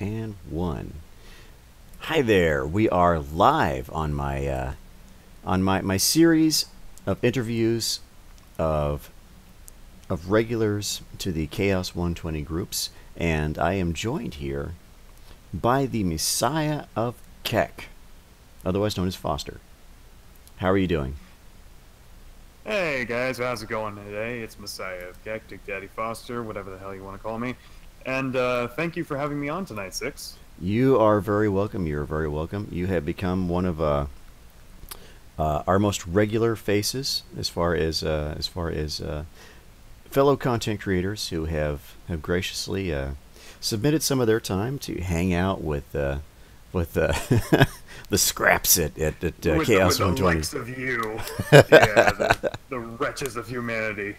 and one. Hi there. We are live on my series of interviews of regulars to the Chaos 120 groups, and I am joined here by the Messiah of Keck, otherwise known as Foster. How are you doing? Hey guys, how's it going today? It's Messiah of Keck, Dick Daddy Foster, whatever the hell you want to call me. And thank you for having me on tonight, Six. You are very welcome. You're very welcome. You have become one of our most regular faces as far as fellow content creators who have graciously submitted some of their time to hang out with the scraps at With Chaos the 120. likes of you. Yeah, the wretches of humanity.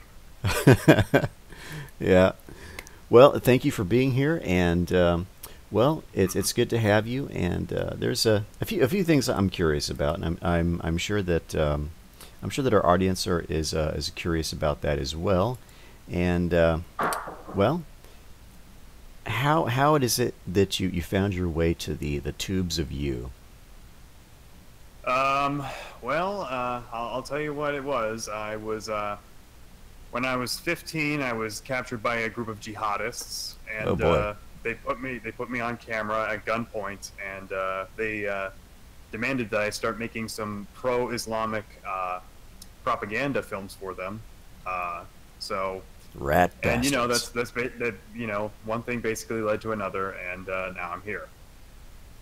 Yeah. Well, thank you for being here, and well, it's good to have you. And there's a few things I'm curious about, and I'm sure that our audience is curious about that as well. And well, how it is it that you found your way to the tubes of you? Um, I'll tell you what it was. When I was 15, I was captured by a group of jihadists, Oh and boy. they put me on camera at gunpoint, and they demanded that I start making some pro-Islamic propaganda films for them. Uh, so, Rat and bastards. that one thing basically led to another, and now I'm here.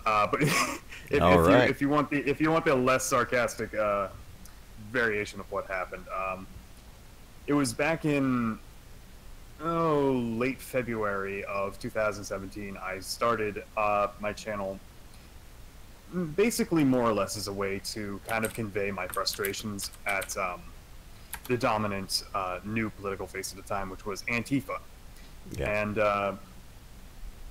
But All right. if you want the less sarcastic variation of what happened, it was back in late February of 2017. I started my channel basically more or less as a way to kind of convey my frustrations at the dominant new political face at the time, which was Antifa. Yeah. And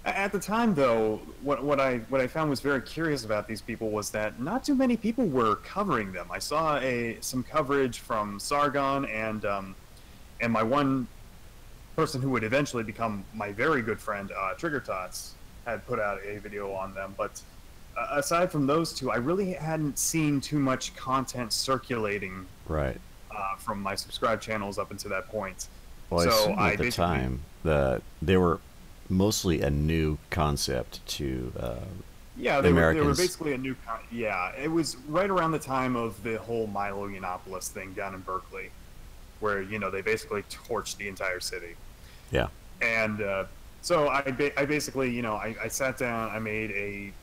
at the time, though, what I found was very curious about these people was that not too many people were covering them. I saw some coverage from Sargon and my one person who would eventually become my very good friend, Trigger Tots, had put out a video on them. But aside from those two, I really hadn't seen too much content circulating Right. from my subscribed channels up until that point. Well, I So assume I at the basically, time they were mostly a new concept to yeah, the they were Americans. basically a new yeah, it was right around the time of the whole Milo Yiannopoulos thing down in Berkeley, where they basically torched the entire city. Yeah. And so I basically I sat down, I made a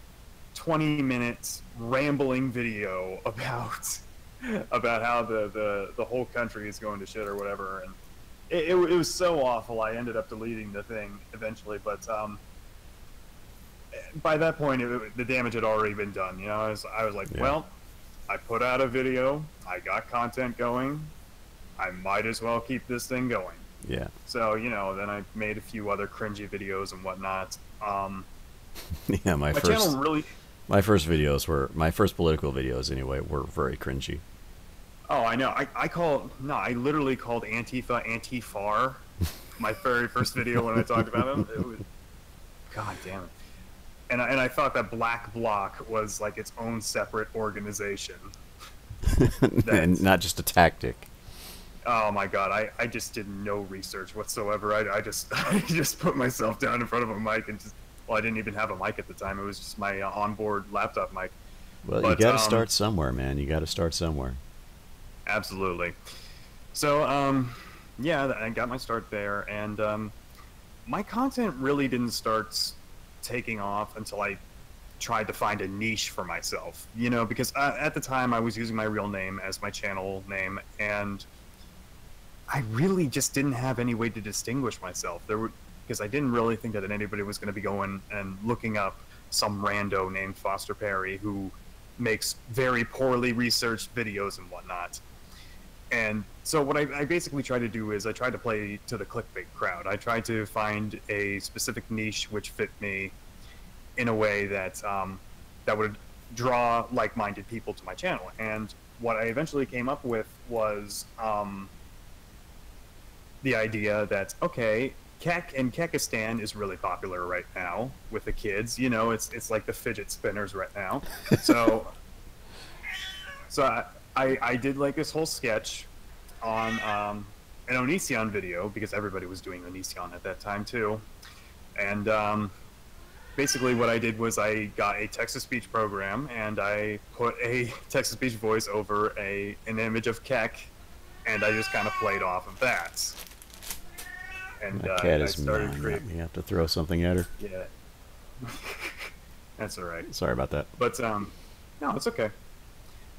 20-minute rambling video about about how the whole country is going to shit or whatever, and it was so awful. I ended up deleting the thing eventually, but by that point, the damage had already been done. I was like, Yeah. well, I put out a video, I got content going, I might as well keep this thing going. Yeah. So then I made a few other cringy videos and whatnot. Yeah. My My first channel really. my first videos were my first political videos anyway were very cringy. Oh, I know. I literally called Antifa Antifar. My very first video when I talked about him. It was, God damn it. And I thought that Black Bloc was like its own separate organization. And That's not just a tactic. Oh my God. I just did no research whatsoever. I just I just put myself down in front of a mic and just I didn't even have a mic at the time. It was just my onboard laptop mic. Well, you But got to start somewhere, man. You got to start somewhere. absolutely. So yeah, I got my start there, and my content really didn't start taking off until I tried to find a niche for myself. Because at the time I was using my real name as my channel name, and I really just didn't have any way to distinguish myself. Because I didn't really think that anybody was going to be going and looking up some rando named Foster Perry who makes very poorly researched videos and whatnot. And so what I basically try to do is I try to play to the clickbait crowd. I try to find a specific niche which fit me in a way that that would draw like-minded people to my channel. And what I eventually came up with was the idea that, okay, Kek in Kekistan is really popular right now with the kids. You know, it's like the fidget spinners right now. So so I did like this whole sketch on an Onision video because everybody was doing Onision at that time too. And basically what I did was I got a text-to-speech program and I put a text-to-speech voice over an image of Kek, and I just kind of played off of that. And My cat I is started mine. creating. You have to throw something at her. Yeah, that's all right. Sorry about that. But no, it's okay.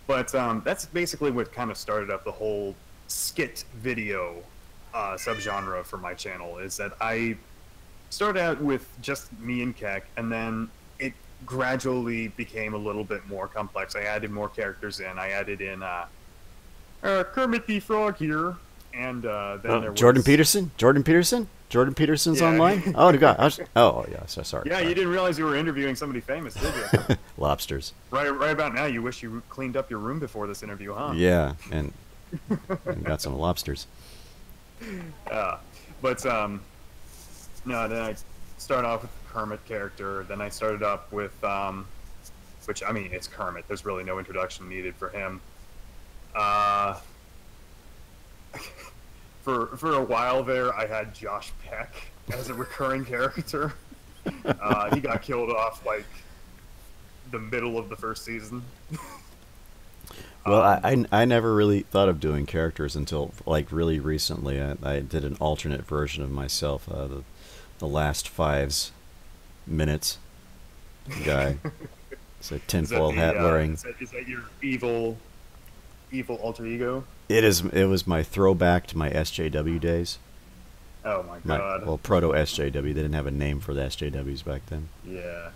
But that's basically what kind of started up the whole skit video subgenre for my channel. Is that I started out with just me and Kek, and then it gradually became a little bit more complex. I added more characters in. I added in Kermit the Frog here, and then there was Jordan Peterson. Jordan Peterson. Jordan Peterson's Yeah. online. Oh God. Oh yeah. So sorry. Yeah, sorry. you didn't realize you were interviewing somebody famous, did you? Lobsters. Right about now, you wish you cleaned up your room before this interview, huh? Yeah, and got some lobsters. But no, then I started off with the Kermit character. Then I started up with, which I mean, it's Kermit. There's really no introduction needed for him. For a while there, I had Josh Peck as a recurring character. He got killed off like the middle of the first season. Well, I never really thought of doing characters until like really recently. I did an alternate version of myself. The last 5 minutes guy. It's a tinfoil hat wearing. Is that your evil alter ego? It is. It was my throwback to my SJW days. Oh my god. Well, proto SJW. They didn't have a name for the SJWs back then. Yeah.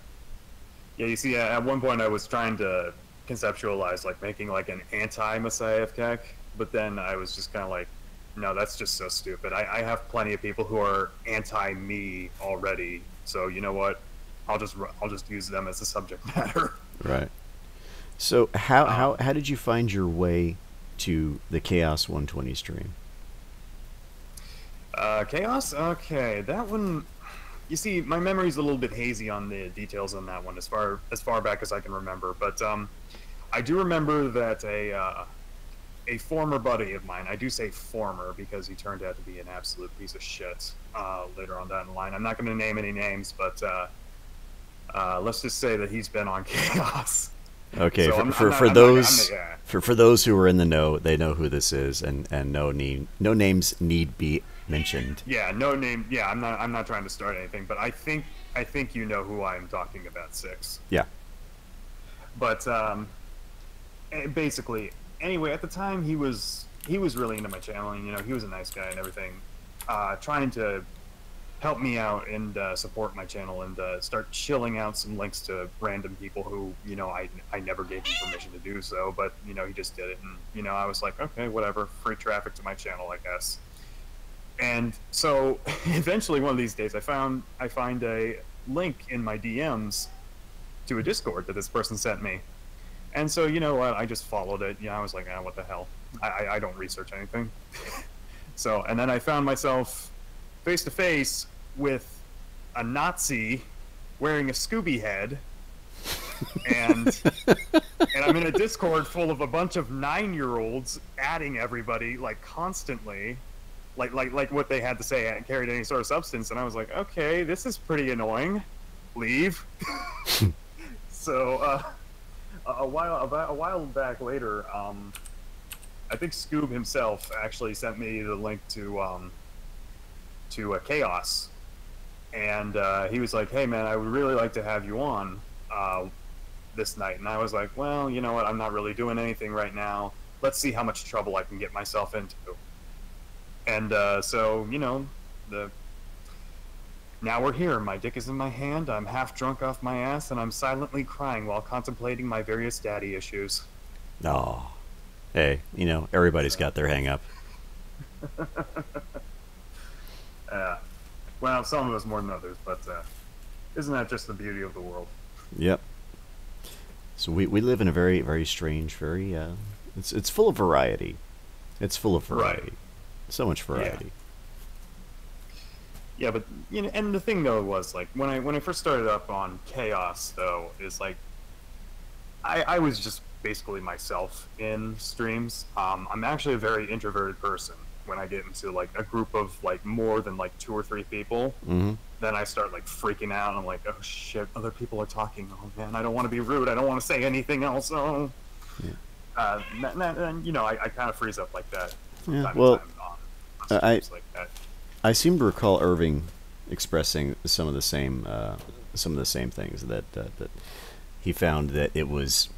Yeah, you see, at one point I was trying to conceptualize, like, making, like, an anti-Messiah of Kek, but then I was just kind of like, no, that's just so stupid. I have plenty of people who are anti-me already, so you know what? I'll just use them as a subject matter. Right. So how did you find your way to the Chaos120 stream? Chaos? Okay, that one... You see, my memory's a little bit hazy on the details on that one, as far back as I can remember. But I do remember that a former buddy of mine, I do say former because he turned out to be an absolute piece of shit later on down the line. I'm not going to name any names, but let's just say that he's been on Chaos. Okay, So for those who are in the know, they know who this is, and no names need be mentioned. Yeah, no name. Yeah, I'm not trying to start anything, but I think you know who I'm talking about, Six. Yeah. But basically, anyway, at the time he was really into my channel, and you know he was a nice guy and everything, trying to help me out and support my channel and start chilling out some links to random people who, you know, I never gave him permission to do so, but you know he just did it, and you know I was like, okay, whatever, free traffic to my channel, I guess. And so eventually one of these days I find a link in my DMs to a Discord that this person sent me. And so, you know what, I just followed it. I was like, what the hell? I don't research anything. So, and then I found myself face to face with a Nazi wearing a Scooby head. And I'm in a Discord full of a bunch of 9-year-olds adding everybody like constantly. Like what they had to say carried any sort of substance, and I was like, okay, this is pretty annoying. Leave. So a while back later, I think Scoob himself actually sent me the link to Chaos, and he was like, hey man, I would really like to have you on this night. And I was like, well, you know what, I'm not really doing anything right now. Let's see how much trouble I can get myself into. And so, you know, now we're here. My dick is in my hand, I'm half drunk off my ass, and I'm silently crying while contemplating my various daddy issues. Oh. Hey, you know, everybody's got their hang up. Well, some of us more than others, but isn't that just the beauty of the world? Yep. So we live in a very, very strange, very it's full of variety. It's full of variety. Right. So much variety. yeah, but you know, and the thing though was like when I first started up on Chaos though is like I was just basically myself in streams. I'm actually a very introverted person. When I get into like a group of like more than like 2 or 3 people, Mm-hmm. then I start like freaking out. I'm like, oh shit, other people are talking. Oh man, I don't want to be rude. I don't want to say anything else. Oh, Yeah. and you know, I kind of freeze up like that from Yeah. time to Well, time on I streams like that. I seem to recall Irving expressing some of the same things that he found that it was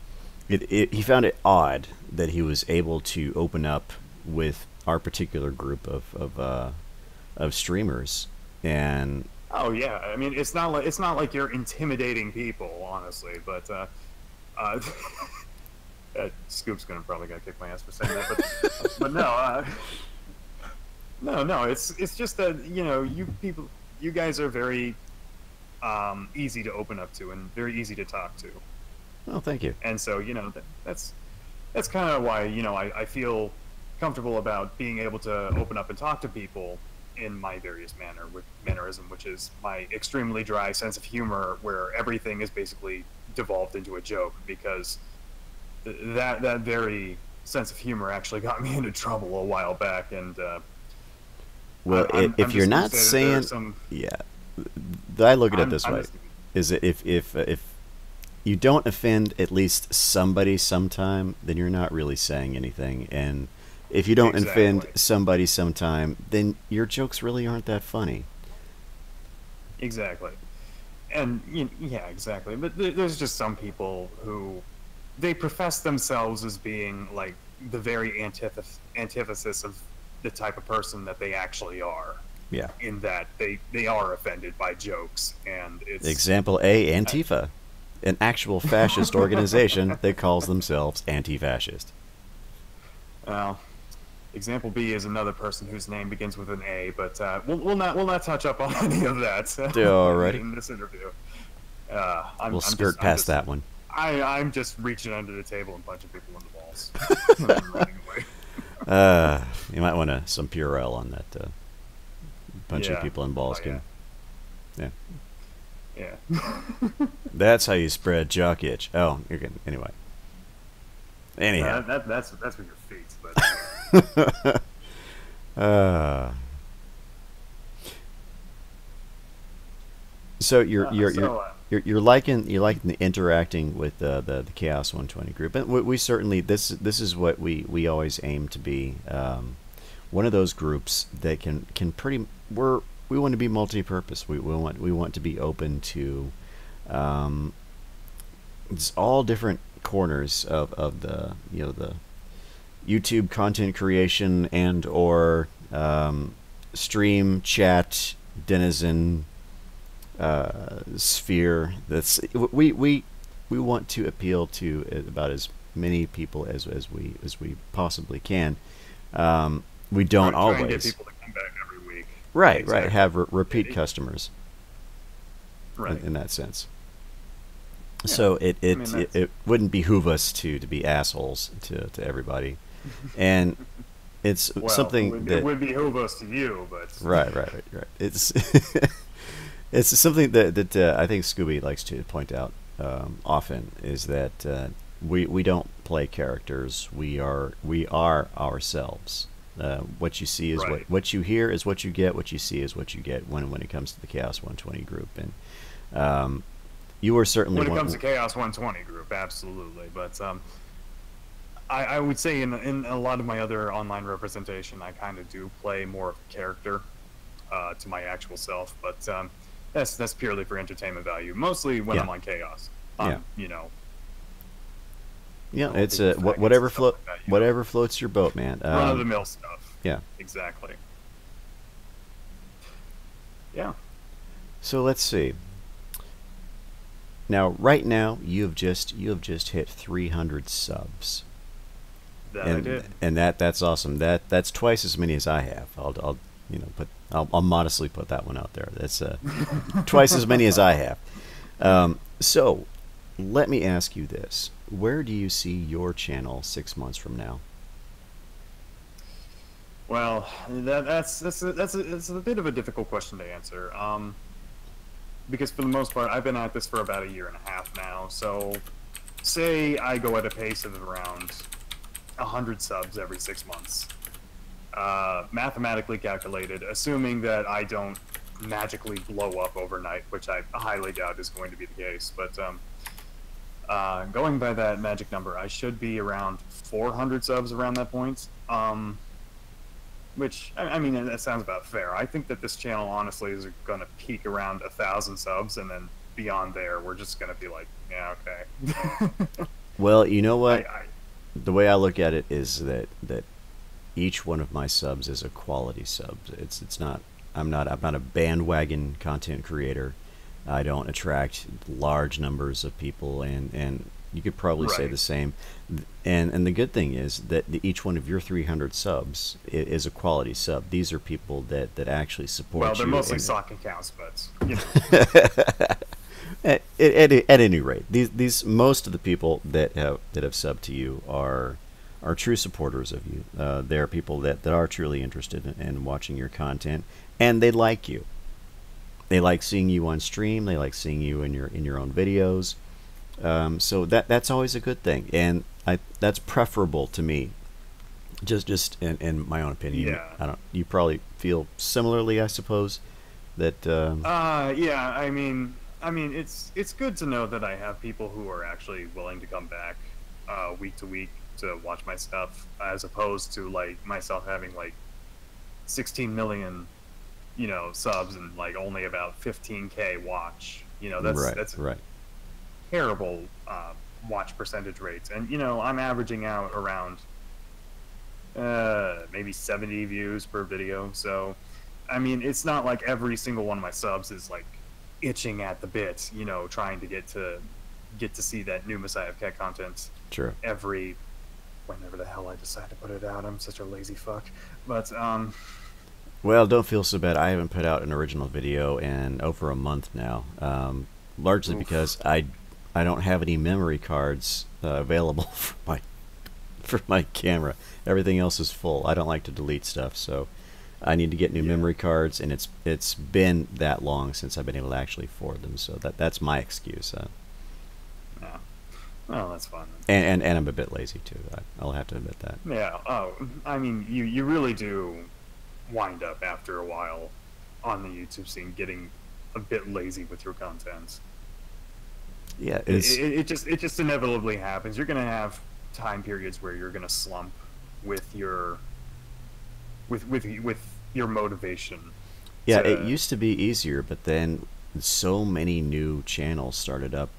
he found it odd that he was able to open up with our particular group of streamers and Oh yeah, I mean, it's not like you're intimidating people, honestly, but uh, Scoop's gonna kick my ass for saying that, but no, no, it's just that you know you guys are very easy to open up to and very easy to talk to, oh, thank you. and so you know that's kind of why you know I feel comfortable about being able to open up and talk to people in my various mannerism, which is my extremely dry sense of humor, where everything is basically devolved into a joke because that very sense of humor actually got me into trouble a while back, and Well, I'm if you're just gonna not say that there are saying, some. yeah, I look at it this I'm way: just is that if you don't offend at least somebody sometime, then you're not really saying anything. And if you don't offend exactly somebody sometime, then your jokes really aren't that funny. exactly, and yeah, exactly. But there's just some people who they profess themselves as being like the very antithesis of the type of person that they actually are. Yeah. In that they are offended by jokes, and it's Example A: Antifa, an actual fascist organization that calls themselves anti-fascist. well, example B is another person whose name begins with an A, but we'll not touch up on any of that Alrighty, in this interview. we'll skirt past that one. I'm just reaching under the table and punching people in the balls and then running away. You might want some Purell on that punching Yeah. people in balls Oh, game. Yeah. Yeah. That's how you spread jock itch. Oh, you're good. Anyway. Anyhow. That's with your feet, but uh, so you're liking the interacting with the Chaos 120 group, and we certainly this is what we always aim to be, one of those groups that can pretty we want to be multi-purpose. We want to be open to it's all different corners of the the YouTube content creation and or stream chat denizen sphere. That's we want to appeal to about as many people as we possibly can. We don't try and get always people to come back every week. right Exactly. have repeat customers Right. in that sense. Yeah. So I mean, that's- it wouldn't behoove us to be assholes to everybody, and it's Well, something it would behoove us to you, but right. It's it's something that I think Scooby likes to point out often is that we don't play characters. We are ourselves. What you see is Right. what you hear is what you get. What you see is what you get when it comes to the Chaos 120 group, and you are certainly when it one. comes to Chaos 120 group, absolutely. But I would say in a lot of my other online representation, I kind of do play more of a character to my actual self, but that's purely for entertainment value. Mostly when Yeah. I'm on Chaos. Yeah. You know. Yeah, all it's the faggots whatever and stuff like that, you know. whatever floats your boat, man. Run of the mill stuff. Yeah. Exactly. Yeah. So let's see. Now, right now, you have just hit 300 subs, That I did. and that's awesome. That's twice as many as I have. I'll modestly put that one out there. That's twice as many as I have. So, let me ask you this: where do you see your channel 6 months from now? Well, that's a bit of a difficult question to answer. Because for the most part, I've been at this for about a year and a half now. So, say I go at a pace of around 100 subs every 6 months. Mathematically calculated, assuming that I don't magically blow up overnight, which I highly doubt is going to be the case. But going by that magic number, I should be around 400 subs around that point. Which, I mean, that sounds about fair. I think that this channel, honestly, is going to peak around 1,000 subs, and then beyond there, we're just going to be like, yeah, okay. Well, you know what? I, The way I look at it is that each one of my subs is a quality sub. It's not. I'm not a bandwagon content creator. I don't attract large numbers of people, and you could probably say right. the same. And the good thing is that each one of your 300 subs is a quality sub. These are people that actually support you. Well, they're mostly sock accounts, but, you know. At any rate, these most of the people that have subbed to you are true supporters of you. They're people that are truly interested in watching your content, and they like you. They like seeing you on stream. They like seeing you in your own videos. So that's always a good thing, and that's preferable to me. Just in my own opinion. Yeah. I don't. You probably feel similarly, I suppose. That. Yeah. I mean, it's good to know that I have people who are actually willing to come back, week to week to watch my stuff, as opposed to like myself having like 16 million, subs and like only about 15K watch. That's right. terrible watch percentage rates, and I'm averaging out around maybe 70 views per video. So, I mean, it's not like every single one of my subs is like itching at the bit, trying to get to see that new Messiah of Cat content. True. Whenever the hell I decide to put it out. I'm such a lazy fuck. But Well, don't feel so bad. I haven't put out an original video in over a month now, largely because I don't have any memory cards available for my camera. Everything else is full. I don't like to delete stuff, so I need to get new memory cards, and it's been that long since I've been able to actually afford them. So that's my excuse. Yeah. Well, that's fun. And I'm a bit lazy too. I'll have to admit that. Yeah. Oh, I mean, you really do wind up after a while on the YouTube scene getting a bit lazy with your content. Yeah, it just inevitably happens. You're gonna have time periods where you're gonna slump with your motivation. Yeah, it used to be easier, but then so many new channels started up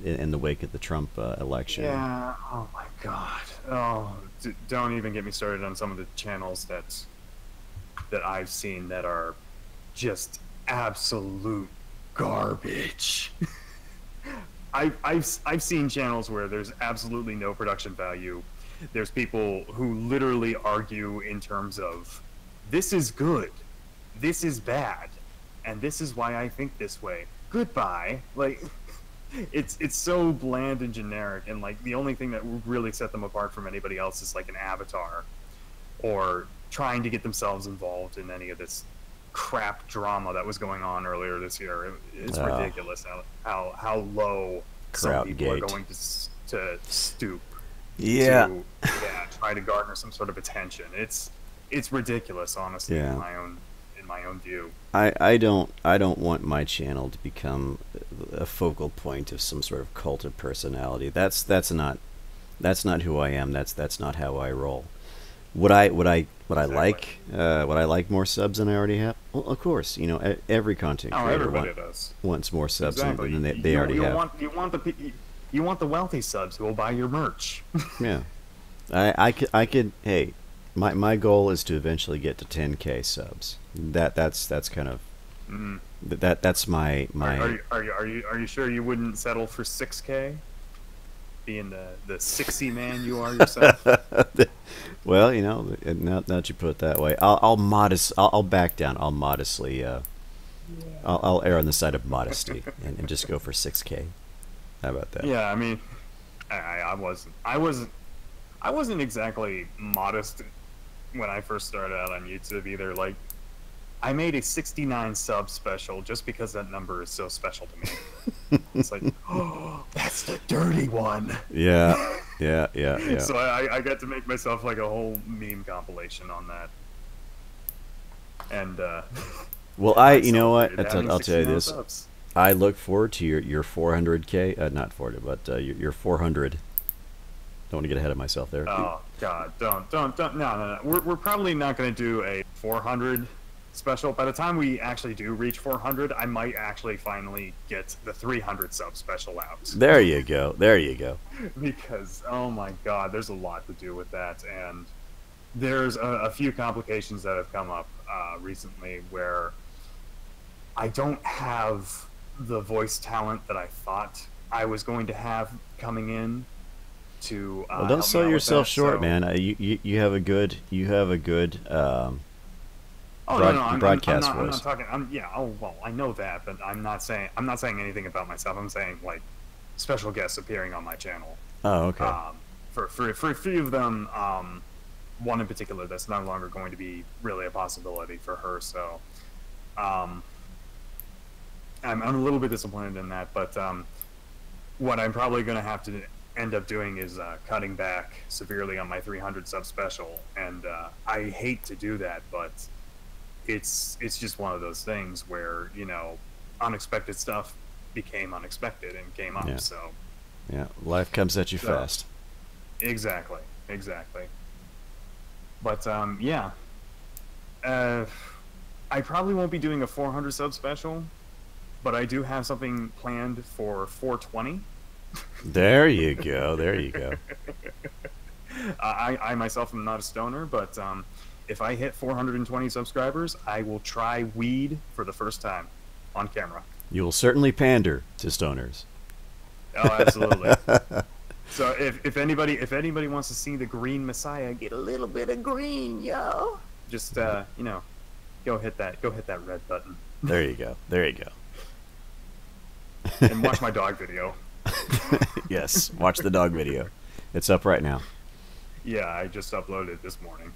in the wake of the Trump election. Yeah. Oh my God. Oh, don't even get me started on some of the channels that I've seen that are just absolute garbage. I've seen channels where there's absolutely no production value. There's people who literally argue in terms of, this is good, this is bad, and this is why I think this way. Goodbye. Like, it's so bland and generic, and like the only thing that would really set them apart from anybody else is like an avatar, or trying to get themselves involved in any of this crap drama that was going on earlier this year. It's ridiculous how low some people are going to stoop. Yeah. To try to garner some sort of attention. It's ridiculous, honestly, Yeah. in my own view. I don't want my channel to become a focal point of some sort of cult of personality. That's not who I am. That's not how I roll. Would I like more subs than I already have? Well, of course. Every content creator wants more subs than they already have. You want the wealthy subs who will buy your merch. Yeah, I could. Hey, my goal is to eventually get to 10K subs. That's kind of that's my. Are you sure you wouldn't settle for 6K? Being the 6y man you are yourself. Well, now that you put it that way, I'll back down. I'll modestly. I'll err on the side of modesty and just go for 6K. How about that? Yeah, I mean, I wasn't exactly modest when I first started out on YouTube, either like I made a 69 sub special just because that number is so special to me. It's like, oh, that's the dirty one. Yeah, yeah, yeah, yeah. So I got to make myself like a whole meme compilation on that. And Well, I you know what? celebrated having I'll tell you 69 this. subs. I look forward to your 400K, not 400, but your 400. Don't want to get ahead of myself there. Oh God, don't. No. We're probably not going to do a 400 special. By the time we actually do reach 400, I might actually finally get the 300 sub special out. There you go. There you go. Because oh my God, there's a lot to do with that, and there's a few complications that have come up recently where I don't have the voice talent that I thought I was going to have coming in to Well, don't help me sell out with yourself that, short, so- man. You have a good Oh no, I'm broadcast not, I'm voice. not talking. Yeah. Oh well, I know that, but I'm not saying anything about myself. I'm saying like special guests appearing on my channel. Oh, okay. For a few of them, one in particular that's no longer going to be really a possibility for her. So, I'm a little bit disappointed in that. But what I'm probably going to have to end up doing is cutting back severely on my 300 sub special, and I hate to do that, but it's just one of those things where, you know, unexpected stuff became unexpected and came up. Yeah. So Yeah, life comes at you So- fast. exactly. But yeah, I probably won't be doing a 400 sub special, but I do have something planned for 420. There you go. There you go. I myself am not a stoner, but if I hit 420 subscribers, I will try weed for the first time on camera. You will certainly pander to stoners. Oh, absolutely. So if anybody wants to see the Green Messiah get a little bit of green, yo, just you know, go hit that red button There you go. There you go. and watch my dog video. Yes, watch the dog video. It's up right now. Yeah, I just uploaded it this morning,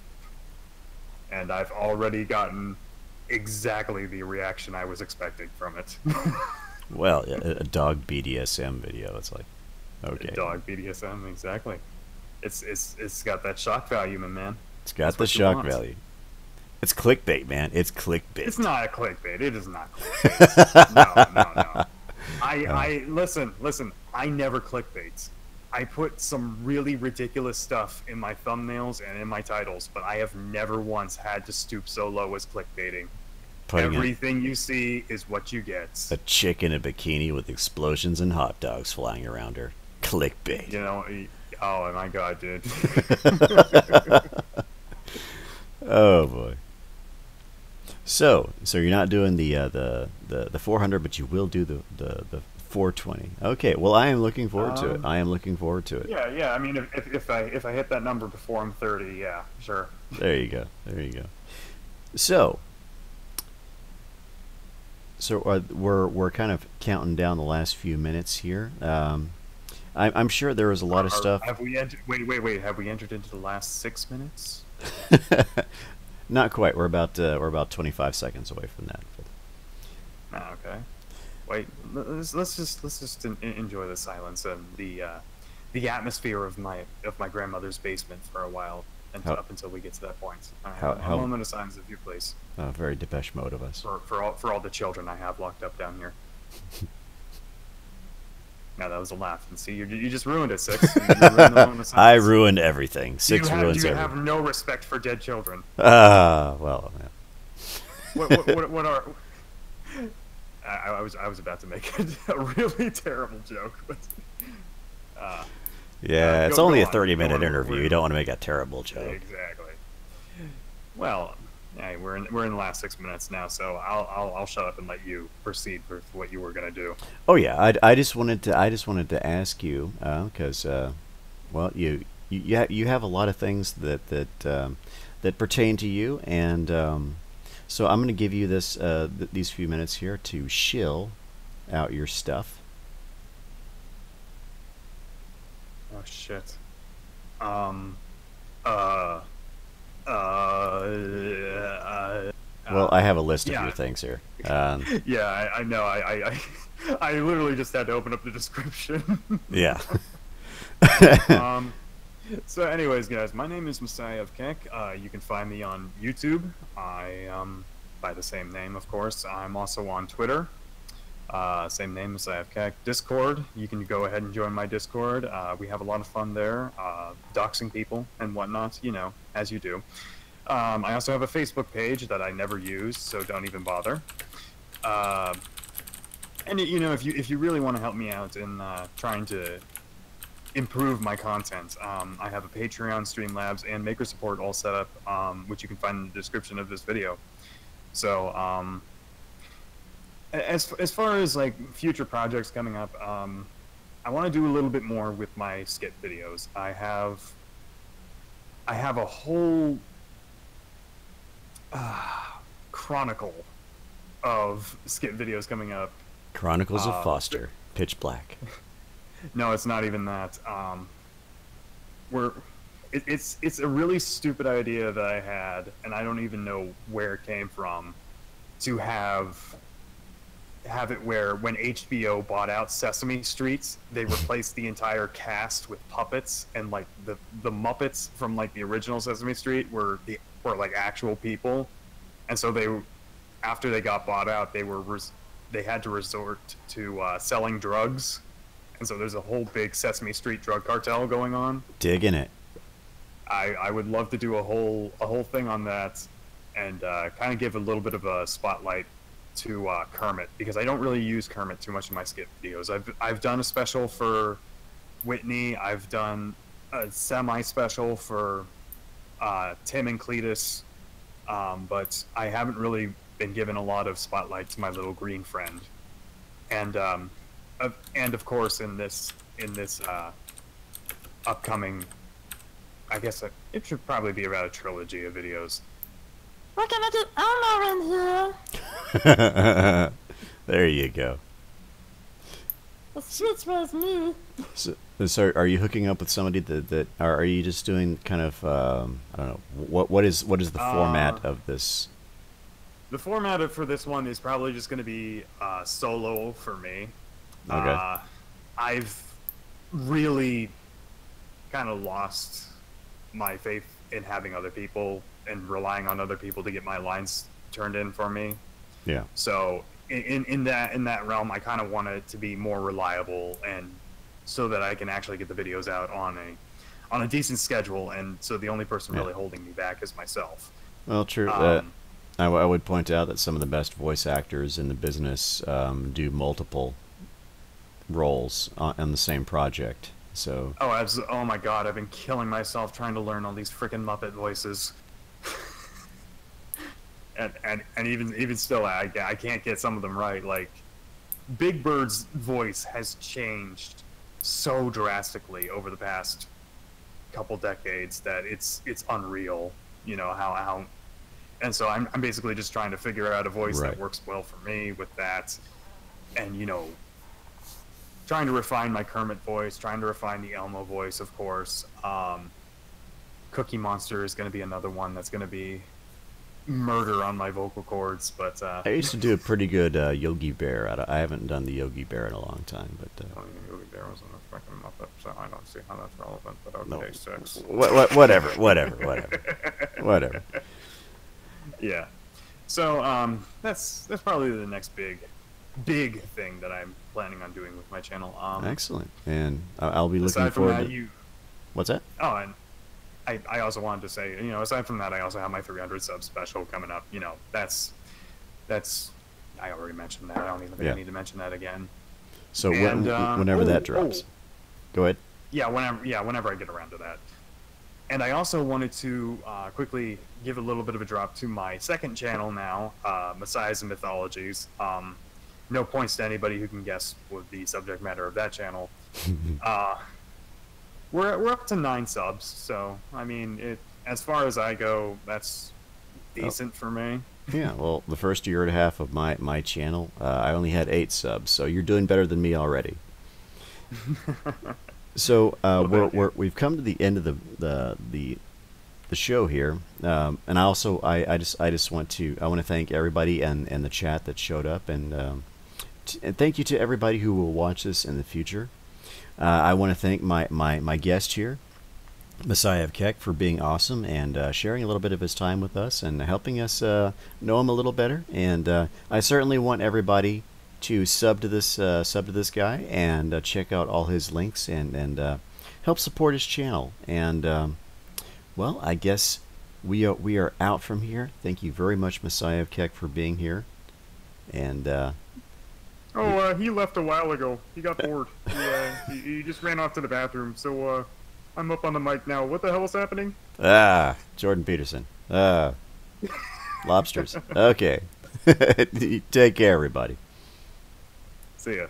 and I've already gotten exactly the reaction I was expecting from it. Well, a dog BDSM video. It's like, okay. Dog BDSM, exactly. It's got that shock value, my man. It's got That's the what you shock want. value. It's clickbait, man. It's clickbait. It's not a clickbait. It is not clickbait. No. I listen. I never clickbait. I put some really ridiculous stuff in my thumbnails and in my titles, but I have never once had to stoop so low as clickbaiting. Putting Everything you see is what you get. a chick in a bikini with explosions and hot dogs flying around her. Clickbait. You know, oh my God, dude. Oh boy. So you're not doing the 400, but you will do the 420. Okay. Well, I am looking forward to it. I am looking forward to it. Yeah. I mean, if I hit that number before I'm 30, yeah, sure. There you go. There you go. So we're kind of counting down the last few minutes here. I'm sure there was a lot of stuff. Have we entered? Wait. Have we entered into the last 6 minutes? Not quite. We're about 25 seconds away from that. But Okay. Wait. Let's just enjoy the silence and the atmosphere of my grandmother's basement for a while, up until we get to that point. A moment of silence, if you please. very Depeche Mode of us. For all the children I have locked up down here. Now that was a laugh, and see, you just ruined it, Six. You ruined the moment of silence. I ruined everything. Six you ruins everything. have no respect for dead children. Well, yeah. What are? I was about to make a really terrible joke, but Yeah, it's go only a on, 30-minute go on. interview. You don't want to make a terrible joke. exactly. Well, yeah, we're in the last 6 minutes now, so I'll shut up and let you proceed with what you were gonna do. Oh yeah, I just wanted to ask you because well you have a lot of things that pertain to you, and so I'm going to give you these few minutes here to shill out your stuff. Oh shit. Well, I have a list of your yeah, things here. yeah, I know. I literally just had to open up the description. Yeah. um, so, anyways, guys, my name is Messiah of Keck. You can find me on YouTube. I by the same name, of course. I'm also on Twitter. Same name, Messiah of Keck. Discord. You can go ahead and join my Discord. We have a lot of fun there, doxing people and whatnot. You know, as you do. I also have a Facebook page that I never use, so don't even bother. And you know, if you really want to help me out in trying to improve my content, I have a Patreon, Streamlabs, and Maker Support all set up, which you can find in the description of this video. So, as far as like future projects coming up, I want to do a little bit more with my skit videos. I have a whole chronicle of skit videos coming up. Chronicles of Foster, Pitch Black. No, it's not even that. It's a really stupid idea that I had, and I don't even know where it came from, to have it where when HBO bought out Sesame Street, they replaced the entire cast with puppets, and like the Muppets from like the original Sesame Street were like actual people, and so after they got bought out, they had to resort to selling drugs. And so there's a whole big Sesame Street drug cartel going on. Digging it. I would love to do a whole thing on that, and kind of give a little bit of a spotlight to Kermit, because I don't really use Kermit too much in my skit videos. I've done a special for Whitney. I've done a semi-special for Tim and Cletus, but I haven't really been given a lot of spotlight to my little green friend. And of course, in this upcoming, I guess it should probably be about a trilogy of videos. We're gonna do Elmo in here. There you go. The switch was me. So are you hooking up with somebody that or are you just doing kind of I don't know, what is the format of this? The format for this one is probably just going to be solo for me. Okay. I've really kind of lost my faith in having other people and relying on other people to get my lines turned in for me. Yeah. So in that realm, I kind of want it to be more reliable, and so that I can actually get the videos out on a decent schedule, and so the only person really holding me back is myself. Well, true. I would point out that some of the best voice actors in the business do multiple roles on the same project. So. Oh my God! I've been killing myself trying to learn all these freaking Muppet voices, and even still, I can't get some of them right. Like, Big Bird's voice has changed so drastically over the past couple decades that it's unreal. You know how. And so I'm basically just trying to figure out a voice that works well for me with that, and you know, trying to refine my Kermit voice, trying to refine the Elmo voice, of course. Cookie Monster is going to be another one that's going to be murder on my vocal cords, but I used to do a pretty good Yogi Bear. I haven't done the Yogi Bear in a long time, but Yogi Bear was in a freaking Muppet, so I don't see how that's relevant. But okay, no. six. Whatever. Yeah. So that's probably the next big thing that I'm planning on doing with my channel. Excellent, and I'll be looking aside from forward that, to. What's that? Oh, and I also wanted to say, you know, aside from that, I also have my 300 sub special coming up. You know, that's I already mentioned that. I don't even think I need to mention that again. So whenever that drops, go ahead. Yeah, whenever I get around to that. And I also wanted to quickly give a little bit of a drop to my second channel now, Messiahs and Mythologies. No points to anybody who can guess what the subject matter of that channel. We're up to 9 subs, so I mean, as far as I go, that's decent for me. Yeah, well, the first year and a half of my channel, I only had 8 subs, so you're doing better than me already. So we've come to the end of the the show here. And I just want to thank everybody and the chat that showed up, and thank you to everybody who will watch this in the future. I want to thank my guest here, Messiah of Keck, for being awesome and sharing a little bit of his time with us and helping us know him a little better. And I certainly want everybody to sub to this guy and check out all his links and help support his channel. And well, I guess we are out from here. Thank you very much, Messiah of Keck, for being here. And he left a while ago. He got bored. He just ran off to the bathroom. So I'm up on the mic now. What the hell is happening? Jordan Peterson. Lobsters. Okay. Take care, everybody. See ya.